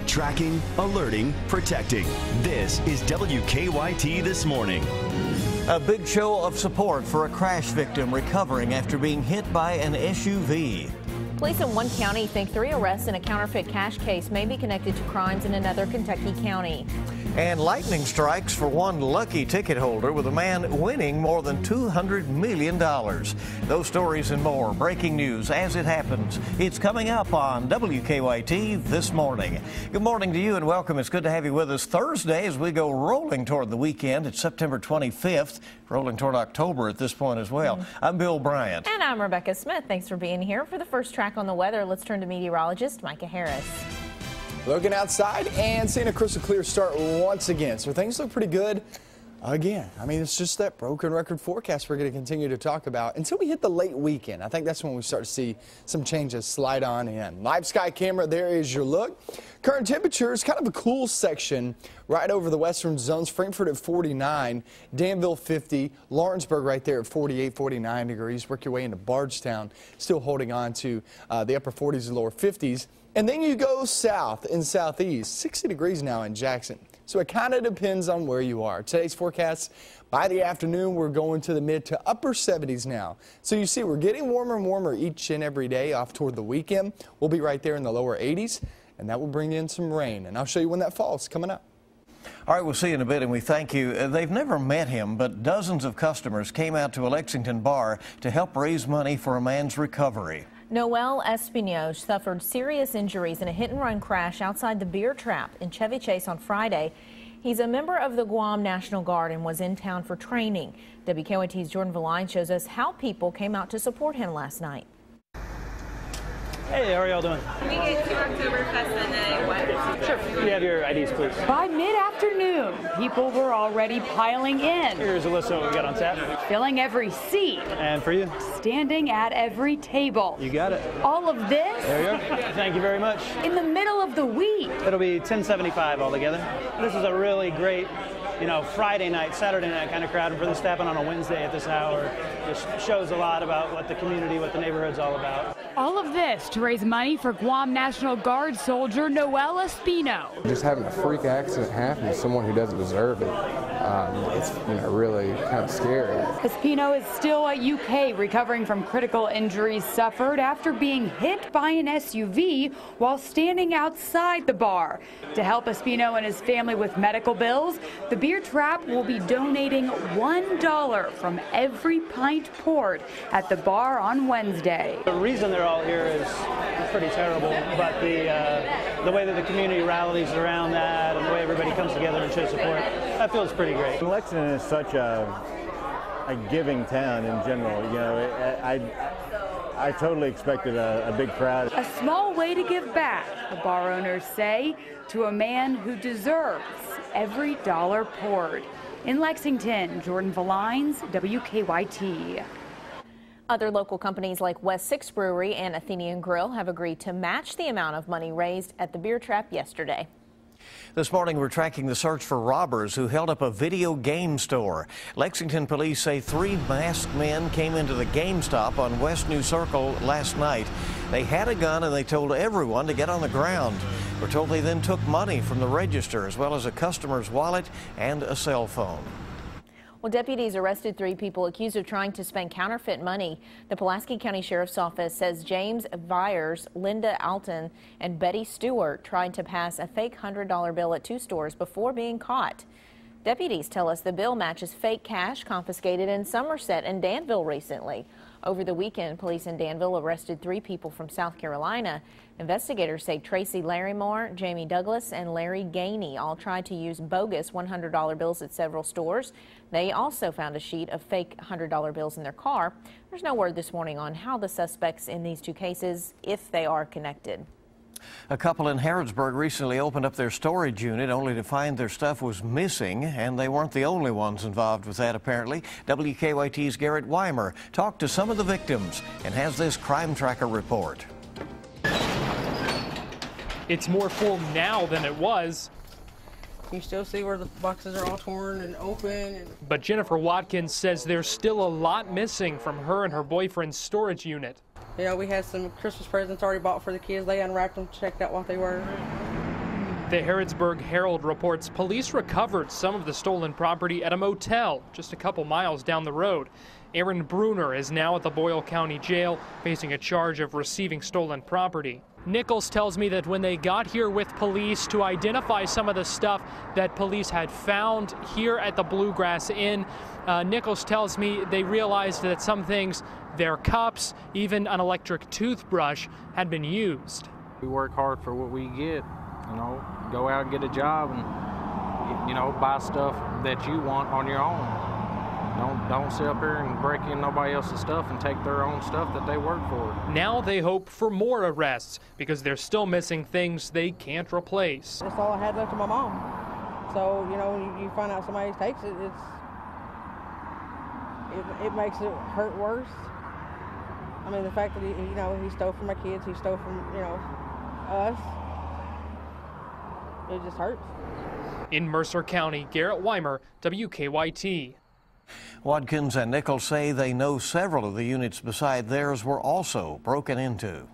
Tracking, alerting, protecting. This is WKYT This Morning. A big show of support for a crash victim recovering after being hit by an SUV. Police in one county think 3 arrests in a counterfeit cash case may be connected to crimes in another Kentucky county. And lightning strikes for one lucky ticket holder, with a man winning more than $200 million. Those stories and more breaking news as it happens. It's coming up on WKYT This Morning. Good morning to you and welcome. It's good to have you with us Thursday as we go rolling toward the weekend. It's September 25th, rolling toward October at this point as well. I'm Bill Bryant. And I'm Rebecca Smith. Thanks for being here. For the first track on the weather, let's turn to meteorologist Micah Harris. Looking outside and seeing a crystal clear start once again. So things look pretty good again. I mean, it's just that broken record forecast we're going to continue to talk about until we hit the late weekend. I think that's when we start to see some changes slide on in. Live sky camera, there is your look. Current temperature is kind of a cool section right over the western zones. Frankfort at 49, Danville 50, Lawrenceburg right there at 48, 49 degrees. Work your way into Bardstown, still holding on to the upper 40s and lower 50s. And then you go south and southeast, 60 degrees now in Jackson. So it kind of depends on where you are. Today's forecast, by the afternoon, we're going to the mid to upper 70s now. So you see, we're getting warmer and warmer each and every day off toward the weekend. We'll be right there in the lower 80s, and that will bring in some rain. And I'll show you when that falls coming up. All right, we'll see you in a bit, and we thank you. They've never met him, but dozens of customers came out to a Lexington bar to help raise money for a man's recovery. Noel Espino suffered serious injuries in a hit-and-run crash outside the Beer Trap in Chevy Chase on Friday. He's a member of the Guam National Guard and was in town for training. WKYT's Jordan Valline shows us how people came out to support him last night. Hey, how are y'all doing? Can we get to Oktoberfest and what? Sure. You have your IDs, please. By mid-afternoon, people were already piling in. Here's a list of what we got on tap. Filling every seat. And for you? Standing at every table. You got it. All of this? There you go. Thank you very much. In the middle of the week. It'll be $10.75 altogether. This is a really great, Friday night, Saturday night kind of crowd. And for this to happen on a Wednesday at this hour, just shows a lot about what the community, what the neighborhood's all about. All of this to raise money for Guam National Guard soldier Noel Espino. Just having a freak accident happen to someone who doesn't deserve it, it's really kind of scary. Espino is still at UK recovering from critical injuries suffered after being hit by an SUV while standing outside the bar. To help Espino and his family with medical bills, the Beer Trap will be donating $1 from every pint poured at the bar on Wednesday. The reason they're all here is pretty terrible, but the way that the community rallies around that and the way everybody comes together and shows support, that feels pretty great. Lexington is such a giving town in general. I totally expected a big crowd. A small way to give back, the bar owners say, to a man who deserves every dollar poured. In Lexington, Jordan Valines, WKYT. Other local companies like West 6 Brewery and Athenian Grill have agreed to match the amount of money raised at the Beer Trap yesterday. This morning, we're tracking the search for robbers who held up a video game store. Lexington police say 3 masked men came into the GameStop on West New Circle last night. They had a gun and they told everyone to get on the ground. We're told they then took money from the register as well as a customer's wallet and a cell phone. Well, deputies arrested 3 people accused of trying to spend counterfeit money. The Pulaski County Sheriff's Office says James Vyers, Linda Alton, and Betty Stewart tried to pass a fake $100 bill at 2 stores before being caught. Deputies tell us the bill matches fake cash confiscated in Somerset and Danville recently. Over the weekend, police in Danville arrested 3 people from South Carolina. Investigators say Tracy Larrymore, Jamie Douglas, and Larry Gainey all tried to use bogus $100 bills at several stores. They also found a sheet of fake $100 bills in their car. There's no word this morning on how the suspects in these 2 cases, if they are connected. A couple in Harrodsburg recently opened up their storage unit only to find their stuff was missing, and they weren't the only ones involved with that, apparently. WKYT's Garrett Weimer talked to some of the victims and has this crime tracker report. It's more full now than it was. You still see where the boxes are all torn and open. But Jennifer Watkins says there's still a lot missing from her and her boyfriend's storage unit. Yeah, we had some Christmas presents already bought for the kids. They unwrapped them, checked out what they were. The Harrodsburg Herald reports police recovered some of the stolen property at a motel just a couple miles down the road. Aaron Bruner is now at the Boyle County Jail facing a charge of receiving stolen property. Nichols tells me that when they got here with police to identify some of the stuff that police had found here at the Bluegrass Inn, Nichols tells me they realized that some things, their cups, even an electric toothbrush, had been used. We work hard for what we get, you know, go out and get a job and, you know, buy stuff that you want on your own. Don't sit up here and break in nobody else's stuff and take their own stuff that they work for. Now they hope for more arrests because they're still missing things they can't replace. That's all I had left of my mom. So, you know, when you find out somebody takes it, it makes it hurt worse. I mean, the fact that he stole from my kids, he stole from, us. It just hurts. In Mercer County, Garrett Weimer, WKYT. Watkins and Nichols say they know several of the units beside theirs were also broken into.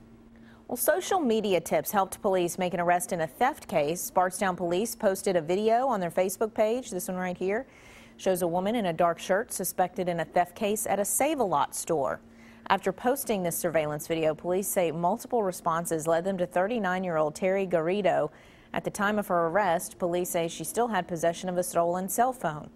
Well, social media tips helped police make an arrest in a theft case. Bardstown police posted a video on their Facebook page. This one right here shows a woman in a dark shirt suspected in a theft case at a Save-A-Lot store. After posting this surveillance video, police say multiple responses led them to 39-year-old Terry Garrido. At the time of her arrest, police say she still had possession of a stolen cell phone.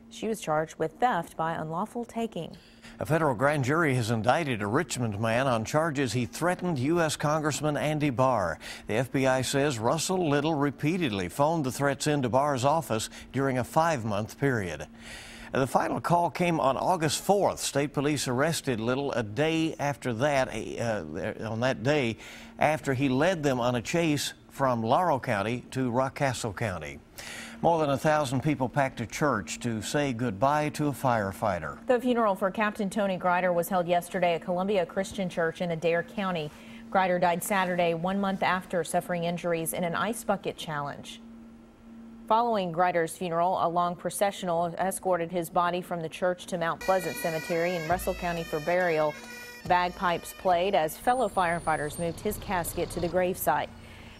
She was charged with theft by unlawful taking. A federal grand jury has indicted a Richmond man on charges he threatened U.S. Congressman Andy Barr. The FBI says Russell Little repeatedly phoned the threats into Barr's office during a 5-month period. The final call came on August 4th. State police arrested Little a day after that, on that day, after he led them on a chase from Laurel County to Rockcastle County. More than 1,000 people packed a church to say goodbye to a firefighter. The funeral for Captain Tony Grider was held yesterday at Columbia Christian Church in Adair County. Grider died Saturday, 1 month after suffering injuries in an ice bucket challenge. Following Grider's funeral, a long processional escorted his body from the church to Mount Pleasant Cemetery in Russell County for burial. Bagpipes played as fellow firefighters moved his casket to the gravesite.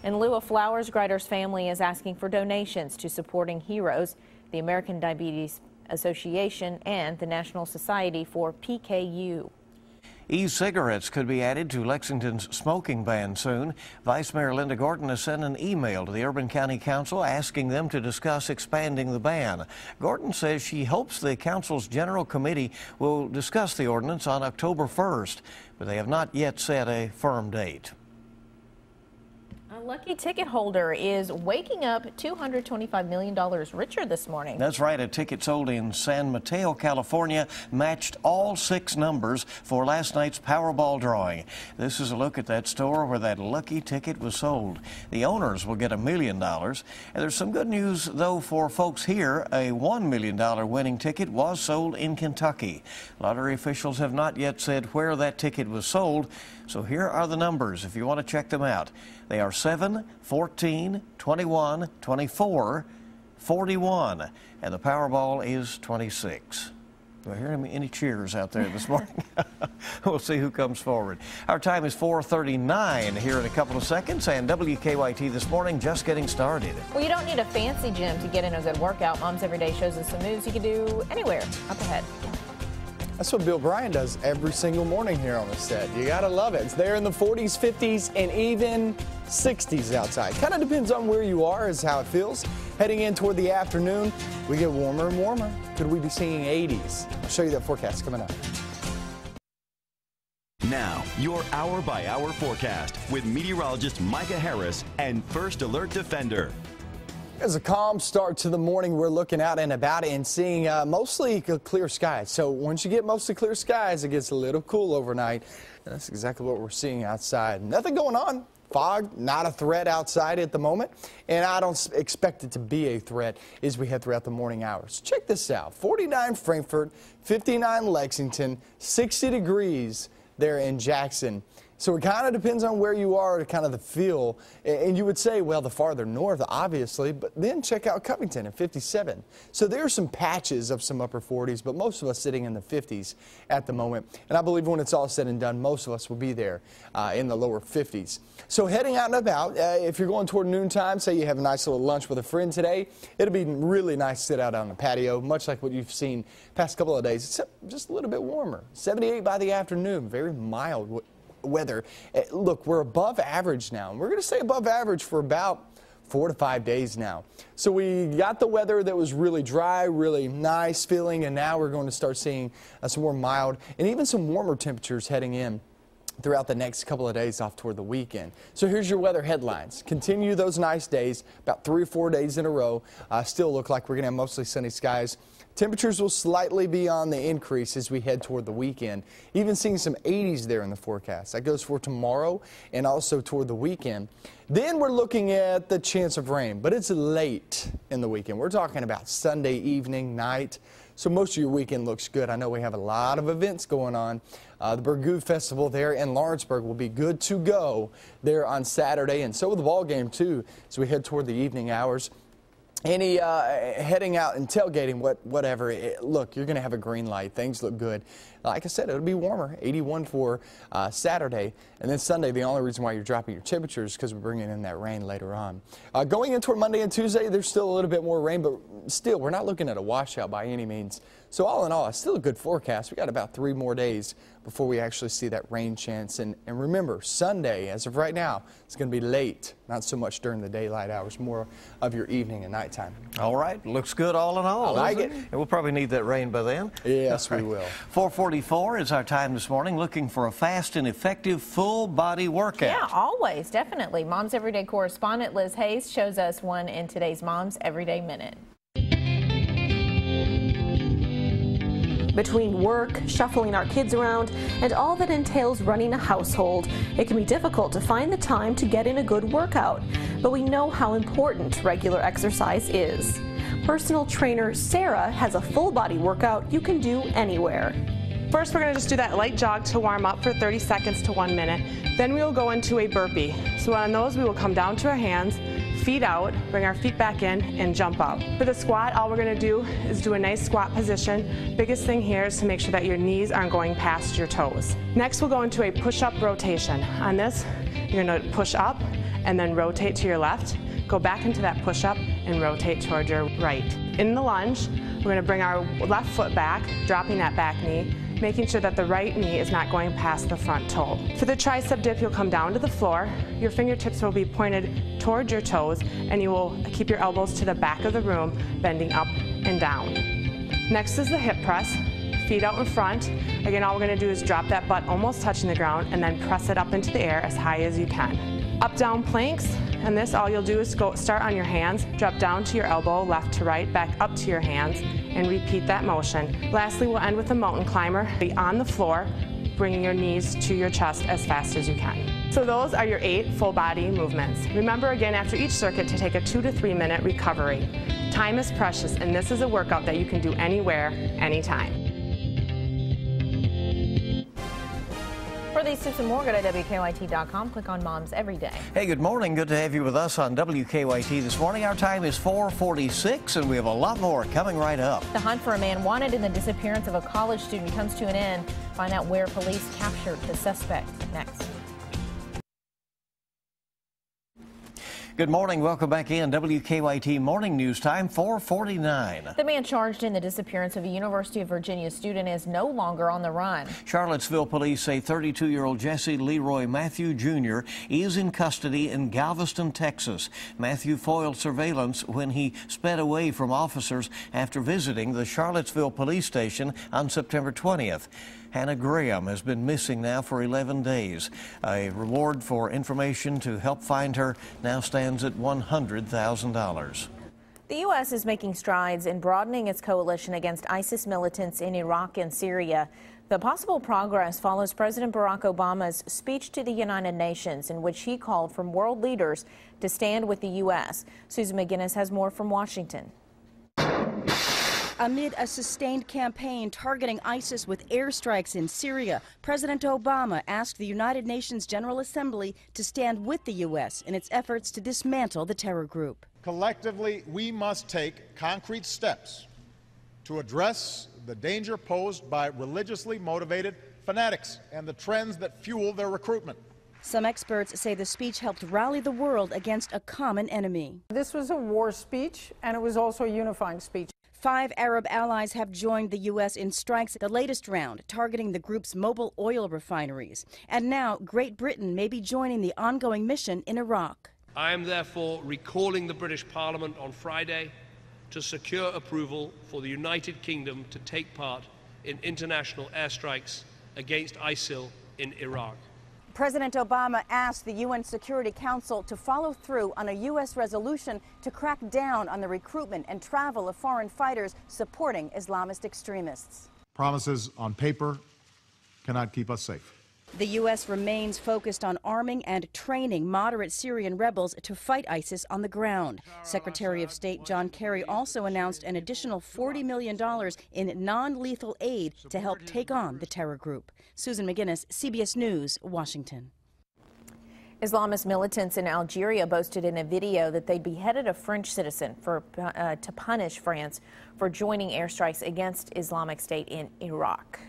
In lieu of flowers, Grider's family is asking for donations to supporting heroes, the American Diabetes Association, and the National Society for PKU. E-cigarettes could be added to Lexington's smoking ban soon. Vice Mayor Linda Gordon has sent an email to the Urban County Council asking them to discuss expanding the ban. Gordon says she hopes the council's general committee will discuss the ordinance on October 1st, but they have not yet set a firm date. A lucky ticket holder is waking up $225 million richer this morning. That's right. A ticket sold in San Mateo, California, matched all 6 numbers for last night's Powerball drawing. This is a look at that store where that lucky ticket was sold. The owners will get $1 million. And there's some good news, though, for folks here. A $1 million winning ticket was sold in Kentucky. Lottery officials have not yet said where that ticket was sold, so here are the numbers if you want to check them out. They are 7, 14, 21, 24, 41, and the Powerball is 26. Do I hear any cheers out there this morning? We'll see who comes forward. Our time is 4:39 here in a couple of seconds, and WKYT This Morning just getting started. Well, you don't need a fancy gym to get in a good workout. Mom's Everyday shows us some moves you can do anywhere. Up ahead. That's what Bill Bryan does every single morning here on the set. You gotta love it. It's there in the 40s, 50s, and even 60s outside. Kind of depends on where you are is how it feels. Heading in toward the afternoon, we get warmer and warmer. Could we be seeing 80s? I'll show you that forecast coming up. Now, your hour-by-hour forecast with meteorologist Micah Harris and First Alert Defender. It's a calm start to the morning. We're looking out and about and seeing mostly clear skies. So once you get mostly clear skies, it gets a little cool overnight. And that's exactly what we're seeing outside. Nothing going on. Fog, not a threat outside at the moment. And I don't expect it to be a threat as we head throughout the morning hours. Check this out. 49 Frankfort, 59 Lexington, 60 degrees there in Jackson. So it kind of depends on where you are, kind of the feel. And you would say, well, the farther north, obviously, but then check out Covington at 57. So there are some patches of some upper 40s, but most of us sitting in the 50s at the moment. And I believe when it's all said and done, most of us will be there in the lower 50s. So heading out and about, if you're going toward noontime, say you have a nice little lunch with a friend today, it'll be really nice to sit out on the patio, much like what you've seen past couple of days, except just a little bit warmer. 78 by the afternoon, very mild weather. Look, we're above average now, and we're going to stay above average for about 4 to 5 days now. So we got the weather that was really dry, really nice feeling, and now we're going to start seeing some more mild and even some warmer temperatures heading in throughout the next couple of days off toward the weekend. So here's your weather headlines. Continue those nice days, about 3 or 4 days in a row. Still look like we're going to have mostly sunny skies. Temperatures will slightly be on the increase as we head toward the weekend. Even seeing some 80s there in the forecast. That goes for tomorrow and also toward the weekend. Then we're looking at the chance of rain, but it's late in the weekend. We're talking about Sunday evening, night. So most of your weekend looks good. I know we have a lot of events going on. The Burgoo Festival there in Lawrenceburg will be good to go there on Saturday, and so will the ball game too as we head toward the evening hours. Any heading out and tailgating, whatever, look, you're going to have a green light. Things look good. Like I said, it'll be warmer, 81 for Saturday. And then Sunday, the only reason why you're dropping your temperatures is because we're bringing in that rain later on. Going in toward Monday and Tuesday, there's still a little bit more rain, but still, we're not looking at a washout by any means. So all in all, it's still a good forecast. We got about 3 more days before we actually see that rain chance. And remember, Sunday, as of right now, it's going to be late, not so much during the daylight hours, more of your evening and nighttime. All right, looks good all in all. I like it. And we'll probably need that rain by then. Yes, we will. 4:44 is our time this morning, looking for a fast and effective full body workout. Yeah, always, definitely. Mom's Everyday correspondent Liz Hayes shows us one in today's Mom's Everyday Minute. Between work, shuffling our kids around, and all that entails running a household, it can be difficult to find the time to get in a good workout. But we know how important regular exercise is. Personal trainer Sarah has a full body workout you can do anywhere. First, we're going to just do that light jog to warm up for 30 seconds to 1 minute. Then we will go into a burpee. So on those, we will come down to our hands, feet out, bring our feet back in, and jump up. For the squat, all we're going to do is do a nice squat position. Biggest thing here is to make sure that your knees aren't going past your toes. Next, we'll go into a push-up rotation. On this, you're going to push up and then rotate to your left. Go back into that push-up and rotate toward your right. In the lunge, we're going to bring our left foot back, dropping that back knee, making sure that the right knee is not going past the front toe. For the tricep dip, you'll come down to the floor. Your fingertips will be pointed towards your toes, and you will keep your elbows to the back of the room, bending up and down. Next is the hip press. Feet out in front. Again, all we're going to do is drop that butt almost touching the ground and then press it up into the air as high as you can. Up down planks, and this all you'll do is start on your hands, drop down to your elbow, left to right, back up to your hands, and repeat that motion. Lastly, we'll end with a mountain climber. Be on the floor, bringing your knees to your chest as fast as you can. So those are your 8 full body movements. Remember again after each circuit to take a 2 to 3 minute recovery. Time is precious, and this is a workout that you can do anywhere, anytime. For these tips and more, go to WKYT.com. Click on Moms Every Day. Hey, good morning. Good to have you with us on WKYT this morning. Our time is 4:46, and we have a lot more coming right up. The hunt for a man wanted in the disappearance of a college student comes to an end. Find out where police captured the suspect next. Good morning. Welcome back in. WKYT Morning News Time, 4:49. The man charged in the disappearance of a University of Virginia student is no longer on the run. Charlottesville police say 32-year-old Jesse Leroy Matthew Jr. is in custody in Galveston, Texas. Matthew foiled surveillance when he sped away from officers after visiting the Charlottesville police station on September 20th. Hannah Graham has been missing now for 11 days. A reward for information to help find her now stands at $100,000. The U.S. is making strides in broadening its coalition against ISIS militants in Iraq and Syria. The possible progress follows President Barack Obama's speech to the United Nations, in which he called for world leaders to stand with the U.S. Susan McGinnis has more from Washington. Amid a sustained campaign targeting ISIS with airstrikes in Syria, President Obama asked the United Nations General Assembly to stand with the U.S. in its efforts to dismantle the terror group. Collectively, we must take concrete steps to address the danger posed by religiously motivated fanatics and the trends that fuel their recruitment. Some experts say the speech helped rally the world against a common enemy. This was a war speech, and it was also a unifying speech. 5 Arab allies have joined the U.S. in strikes, the latest round targeting the group's mobile oil refineries. And now Great Britain may be joining the ongoing mission in Iraq. I am therefore recalling the British Parliament on Friday to secure approval for the United Kingdom to take part in international airstrikes against ISIL in Iraq. President Obama asked the UN Security Council to follow through on a U.S. resolution to crack down on the recruitment and travel of foreign fighters supporting Islamist extremists. Promises on paper cannot keep us safe. The U.S. remains focused on arming and training moderate Syrian rebels to fight ISIS on the ground. Secretary of State John Kerry also announced an additional $40 million in non-lethal aid to help take on the terror group. Susan McGinnis, CBS News, Washington. Islamist militants in Algeria boasted in a video that they beheaded a French citizen to punish France for joining airstrikes against Islamic State in Iraq.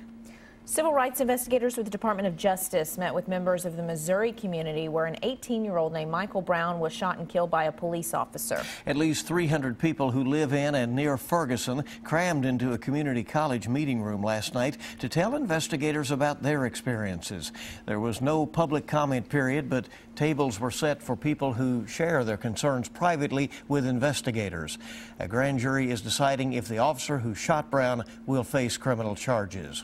Civil rights investigators with the Department of Justice met with members of the Missouri community where an 18-year-old named Michael Brown was shot and killed by a police officer. At least 300 people who live in and near Ferguson crammed into a community college meeting room last night to tell investigators about their experiences. There was no public comment period, but tables were set for people who share their concerns privately with investigators. A grand jury is deciding if the officer who shot Brown will face criminal charges.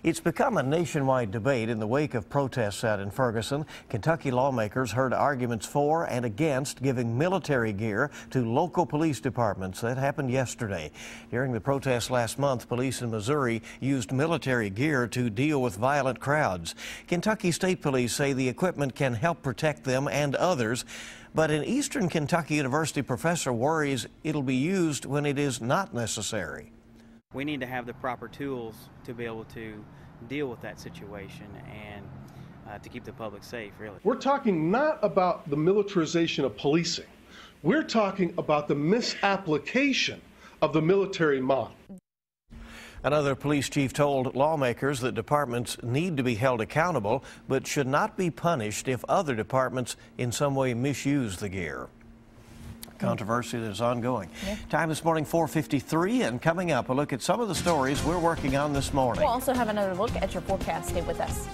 It's become a nationwide debate in the wake of protests out in Ferguson. Kentucky lawmakers heard arguments for and against giving military gear to local police departments. That happened yesterday. During the protests last month, police in Missouri used military gear to deal with violent crowds. Kentucky State Police say the equipment can help protect them and others, but an Eastern Kentucky University professor worries it'll be used when it is not necessary. We need to have the proper tools to be able to deal with that situation and to keep the public safe, really. We're talking not about the militarization of policing. We're talking about the misapplication of the military model. Another police chief told lawmakers that departments need to be held accountable, but should not be punished if other departments in some way misuse the gear. Controversy that is ongoing. Yeah. Time this morning, 4:53, and coming up, a look at some of the stories we're working on this morning. We'll also have another look at your forecast. Stay with us.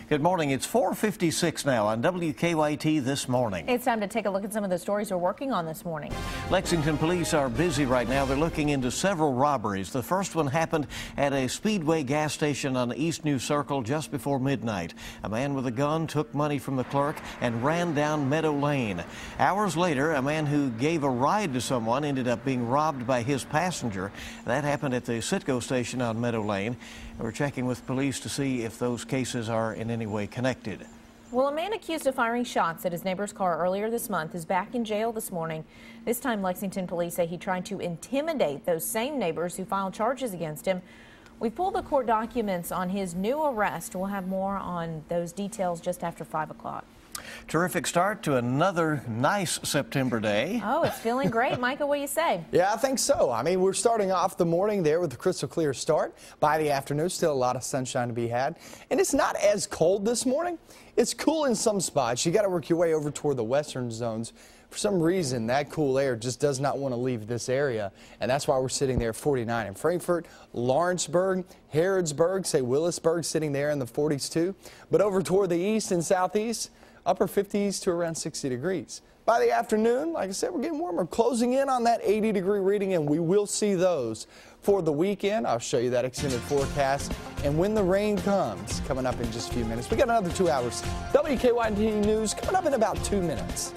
Good morning. It's 4:56 now on WKYT This Morning. It's time to take a look at some of the stories we're working on this morning. Lexington police are busy right now. They're looking into several robberies. The first one happened at a Speedway gas station on the East New Circle just before midnight. A man with a gun took money from the clerk and ran down Meadow Lane. Hours later, a man who gave a ride to someone ended up being robbed by his passenger. That happened at the Citgo station on Meadow Lane. We're checking with police to see if those cases are in any way connected. Well, a man accused of firing shots at his neighbor's car earlier this month is back in jail this morning. This time, Lexington police say he tried to intimidate those same neighbors who filed charges against him. We pulled the court documents on his new arrest. We'll have more on those details just after 5 o'clock. Terrific start to another nice September day. Oh, it's feeling great. Micah, what do you say? Yeah, I think so. I mean, we're starting off the morning there with a crystal clear start. By the afternoon, still a lot of sunshine to be had. And it's not as cold this morning. It's cool in some spots. You got to work your way over toward the western zones. For some reason, that cool air just does not want to leave this area, and that's why we're sitting there 49 in Frankfort, Lawrenceburg, Harrodsburg, say Willisburg sitting there in the 40s too. But over toward the east and southeast, upper 50s to around 60 degrees. By the afternoon, like I said, we're getting warmer, closing in on that 80-degree reading, and we will see those for the weekend. I'll show you that extended forecast. And when the rain comes, coming up in just a few minutes. We got another 2 hours. WKYT News coming up in about 2 minutes.